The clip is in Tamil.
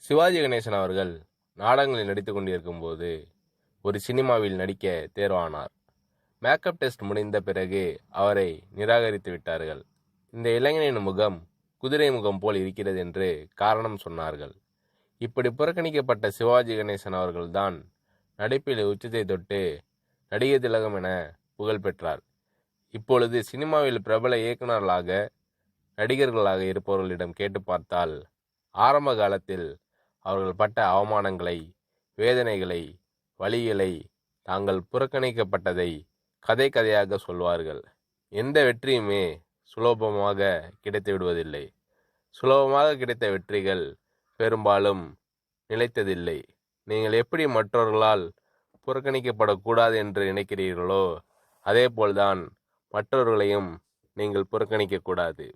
சிவாஜி கணேசன் அவர்கள் நாடகங்களில் நடித்து கொண்டிருக்கும் போது ஒரு சினிமாவில் நடிக்க தேர்வானார். மேக்கப் டெஸ்ட் முடிந்த பிறகு அவரை நிராகரித்து விட்டார்கள். இந்த இளைஞனின் முகம் குதிரை முகம் போல் இருக்கிறது என்று காரணம் சொன்னார்கள். இப்படி புறக்கணிக்கப்பட்ட சிவாஜி கணேசன் அவர்கள்தான் நடிப்பில் உச்சத்தை தொட்டு நடிகர் திலகம் என புகழ் பெற்றார். இப்பொழுது சினிமாவில் பிரபல இயக்குநர்களாக நடிகர்களாக இருப்பவர்களிடம் கேட்டு பார்த்தால் ஆரம்ப காலத்தில் அவர்கள் பட்ட அவமானங்களை, வேதனைகளை, வலிகளை, தாங்கள் புறக்கணிக்கப்பட்டதை கதை கதையாக சொல்வார்கள். எந்த வெற்றியுமே சுலபமாக கிடைத்து விடுவதில்லை. சுலபமாக கிடைத்த வெற்றிகள் பெரும்பாலும் நிலைத்ததில்லை. நீங்கள் எப்படி மற்றவர்களால் புறக்கணிக்கப்படக்கூடாது என்று நினைக்கிறீர்களோ அதேபோல்தான் மற்றவர்களையும் நீங்கள் புறக்கணிக்கக்கூடாது.